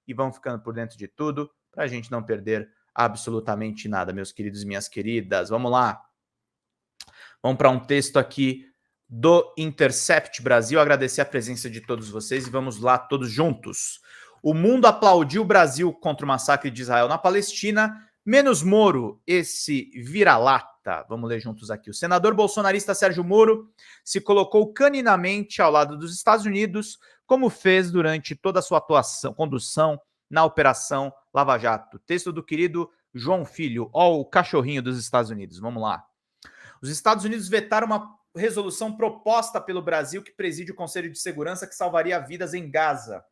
e vão ficando por dentro de tudo para a gente não perder absolutamente nada, meus queridos e minhas queridas. Vamos lá. Vamos para um texto aqui do Intercept Brasil. Agradecer a presença de todos vocês e vamos lá todos juntos. O mundo aplaudiu o Brasil contra o massacre de Israel na Palestina, menos Moro, esse vira-lata. Vamos ler juntos aqui. O senador bolsonarista Sérgio Moro se colocou caninamente ao lado dos Estados Unidos, como fez durante toda a sua condução na Operação Lava Jato. Texto do querido João Filho, ó, o cachorrinho dos Estados Unidos. Vamos lá. Os Estados Unidos vetaram uma resolução proposta pelo Brasil que preside o Conselho de Segurança que salvaria vidas em Gaza.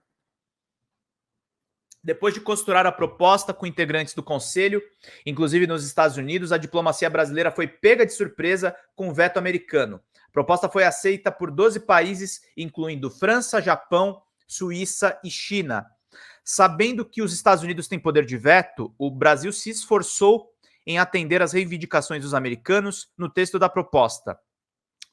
Depois de costurar a proposta com integrantes do Conselho, inclusive nos Estados Unidos, a diplomacia brasileira foi pega de surpresa com o veto americano. A proposta foi aceita por 12 países, incluindo França, Japão, Suíça e China. Sabendo que os Estados Unidos têm poder de veto, o Brasil se esforçou em atender às reivindicações dos americanos no texto da proposta.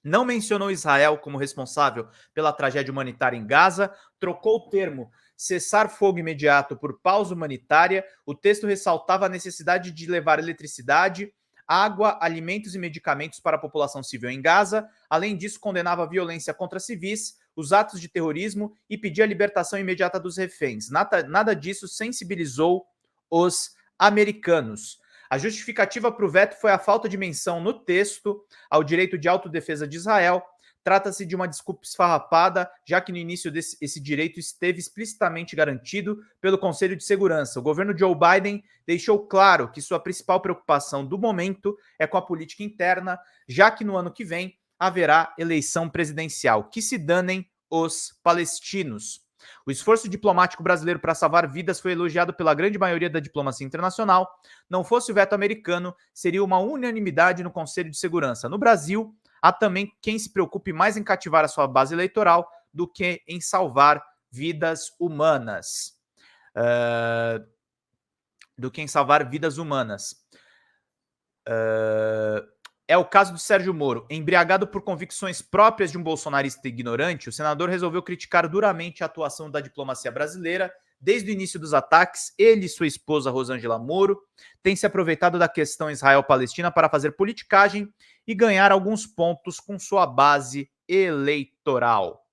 Não mencionou Israel como responsável pela tragédia humanitária em Gaza, trocou o termo cessar fogo imediato por pausa humanitária. O texto ressaltava a necessidade de levar eletricidade, água, alimentos e medicamentos para a população civil em Gaza. Além disso, condenava a violência contra civis, os atos de terrorismo e pedia a libertação imediata dos reféns. Nada disso sensibilizou os americanos. A justificativa para o veto foi a falta de menção no texto ao direito de autodefesa de Israel. Trata-se de uma desculpa esfarrapada, já que no início esse direito esteve explicitamente garantido pelo Conselho de Segurança. O governo Joe Biden deixou claro que sua principal preocupação do momento é com a política interna, já que no ano que vem haverá eleição presidencial. Que se danem os palestinos. O esforço diplomático brasileiro para salvar vidas foi elogiado pela grande maioria da diplomacia internacional. Não fosse o veto americano, seria uma unanimidade no Conselho de Segurança. No Brasil, há também quem se preocupe mais em cativar a sua base eleitoral do que em salvar vidas humanas. É o caso de Sérgio Moro. Embriagado por convicções próprias de um bolsonarista ignorante, o senador resolveu criticar duramente a atuação da diplomacia brasileira. Desde o início dos ataques, ele e sua esposa Rosângela Moro têm se aproveitado da questão Israel-Palestina para fazer politicagem e ganhar alguns pontos com sua base eleitoral.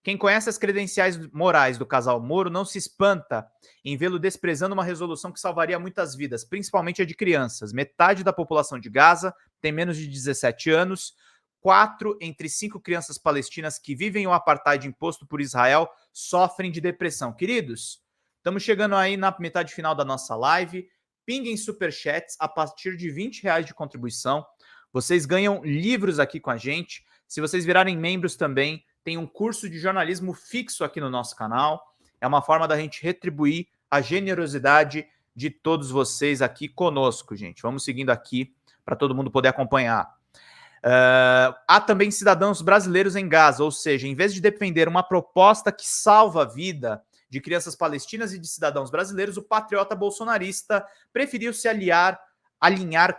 Quem conhece as credenciais morais do casal Moro não se espanta em vê-lo desprezando uma resolução que salvaria muitas vidas, principalmente a de crianças. Metade da população de Gaza tem menos de 17 anos. 4 entre 5 crianças palestinas que vivem o apartheid imposto por Israel sofrem de depressão. Queridos, estamos chegando aí na metade final da nossa live. Pinguem superchats a partir de R$20 de contribuição. Vocês ganham livros aqui com a gente. Se vocês virarem membros também, tem um curso de jornalismo fixo aqui no nosso canal. É uma forma da gente retribuir a generosidade de todos vocês aqui conosco, gente. Vamos seguindo aqui para todo mundo poder acompanhar. Há também cidadãos brasileiros em Gaza, ou seja, em vez de defender uma proposta que salva a vida de crianças palestinas e de cidadãos brasileiros, o patriota bolsonarista preferiu se alinhar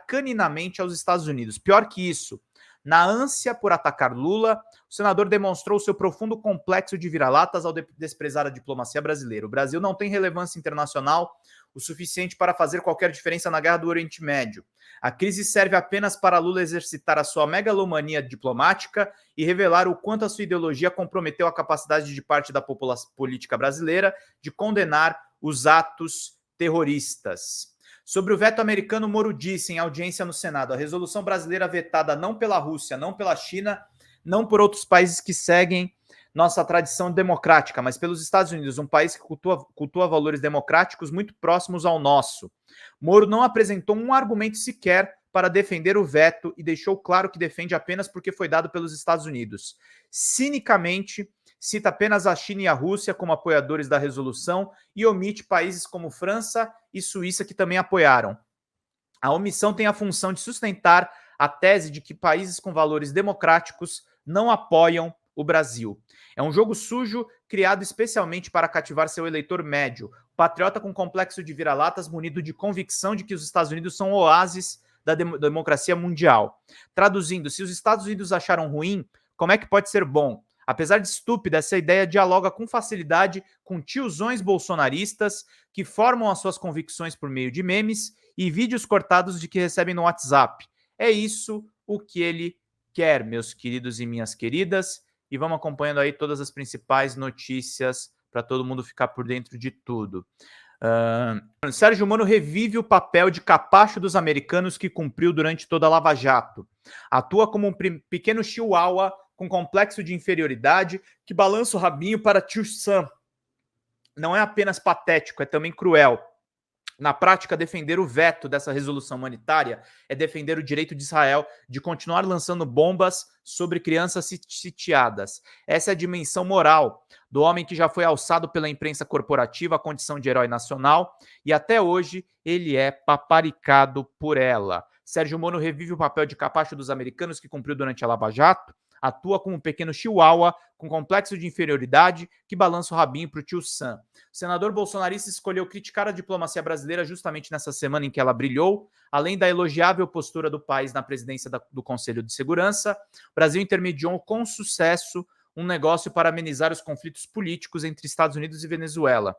caninamente aos Estados Unidos. Pior que isso, na ânsia por atacar Lula, o senador demonstrou seu profundo complexo de vira-latas ao desprezar a diplomacia brasileira. O Brasil não tem relevância internacional o suficiente para fazer qualquer diferença na guerra do Oriente Médio. A crise serve apenas para Lula exercitar a sua megalomania diplomática e revelar o quanto a sua ideologia comprometeu a capacidade de parte da população política brasileira de condenar os atos terroristas. Sobre o veto americano, Moro disse em audiência no Senado: a resolução brasileira vetada não pela Rússia, não pela China, não por outros países que seguem nossa tradição democrática, mas pelos Estados Unidos, um país que cultua valores democráticos muito próximos ao nosso. Moro não apresentou um argumento sequer para defender o veto e deixou claro que defende apenas porque foi dado pelos Estados Unidos. Cinicamente, cita apenas a China e a Rússia como apoiadores da resolução e omite países como França e Suíça que também apoiaram. A omissão tem a função de sustentar a tese de que países com valores democráticos não apoiam o Brasil. É um jogo sujo criado especialmente para cativar seu eleitor médio, patriota com complexo de vira-latas munido de convicção de que os Estados Unidos são oásis da democracia mundial. Traduzindo, se os Estados Unidos acharam ruim, como é que pode ser bom? Apesar de estúpida, essa ideia dialoga com facilidade com tiozões bolsonaristas que formam as suas convicções por meio de memes e vídeos cortados de que recebem no WhatsApp. É isso o que ele quer, meus queridos e minhas queridas. E vamos acompanhando aí todas as principais notícias para todo mundo ficar por dentro de tudo. Sérgio Moro revive o papel de capacho dos americanos que cumpriu durante toda a Lava Jato. Atua como um pequeno chihuahua com complexo de inferioridade que balança o rabinho para tio Sam. Não é apenas patético, é também cruel. Na prática, defender o veto dessa resolução humanitária é defender o direito de Israel de continuar lançando bombas sobre crianças sitiadas. Essa é a dimensão moral do homem que já foi alçado pela imprensa corporativa à condição de herói nacional e até hoje ele é paparicado por ela. Sérgio Moro revive o papel de capacho dos americanos que cumpriu durante a Lava Jato, atua como um pequeno chihuahua com complexo de inferioridade que balança o rabinho para o tio Sam. O senador bolsonarista escolheu criticar a diplomacia brasileira justamente nessa semana em que ela brilhou, além da elogiável postura do país na presidência do Conselho de Segurança. O Brasil intermediou com sucesso um negócio para amenizar os conflitos políticos entre Estados Unidos e Venezuela.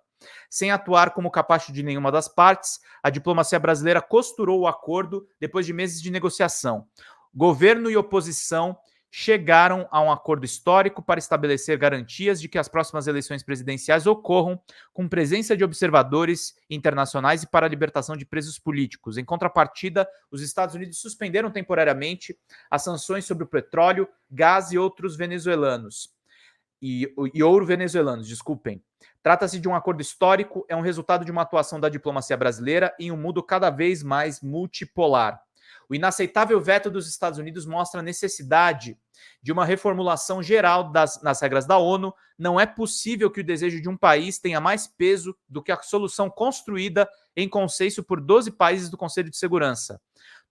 Sem atuar como capacho de nenhuma das partes, a diplomacia brasileira costurou o acordo depois de meses de negociação. Governo e oposição chegaram a um acordo histórico para estabelecer garantias de que as próximas eleições presidenciais ocorram com presença de observadores internacionais e para a libertação de presos políticos. Em contrapartida, os Estados Unidos suspenderam temporariamente as sanções sobre o petróleo, gás e outros venezuelanos. E ouro venezuelanos, desculpem. Trata-se de um acordo histórico, é um resultado de uma atuação da diplomacia brasileira em um mundo cada vez mais multipolar. O inaceitável veto dos Estados Unidos mostra a necessidade de uma reformulação geral nas regras da ONU. Não é possível que o desejo de um país tenha mais peso do que a solução construída em consenso por 12 países do Conselho de Segurança.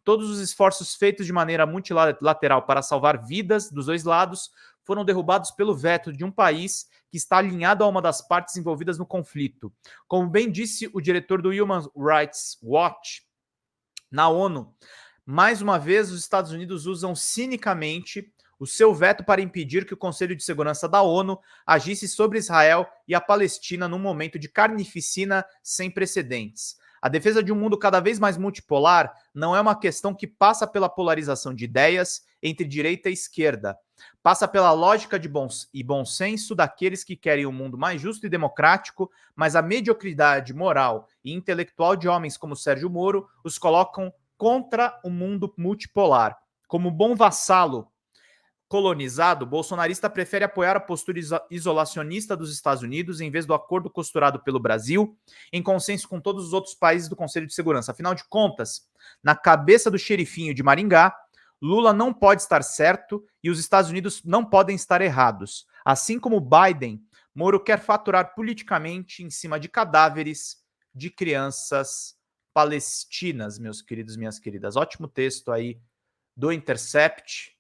Todos os esforços feitos de maneira multilateral para salvar vidas dos dois lados foram derrubados pelo veto de um país que está alinhado a uma das partes envolvidas no conflito. Como bem disse o diretor do Human Rights Watch na ONU, mais uma vez, os Estados Unidos usam cinicamente o seu veto para impedir que o Conselho de Segurança da ONU agisse sobre Israel e a Palestina num momento de carnificina sem precedentes. A defesa de um mundo cada vez mais multipolar não é uma questão que passa pela polarização de ideias entre direita e esquerda. Passa pela lógica de bom senso daqueles que querem um mundo mais justo e democrático, mas a mediocridade moral e intelectual de homens como Sérgio Moro os colocam contra o mundo multipolar. Como bom vassalo colonizado, o bolsonarista prefere apoiar a postura isolacionista dos Estados Unidos em vez do acordo costurado pelo Brasil, em consenso com todos os outros países do Conselho de Segurança. Afinal de contas, na cabeça do xerifinho de Maringá, Lula não pode estar certo e os Estados Unidos não podem estar errados. Assim como Biden, Moro quer faturar politicamente em cima de cadáveres de crianças palestinas, meus queridos e minhas queridas. Ótimo texto aí do Intercept.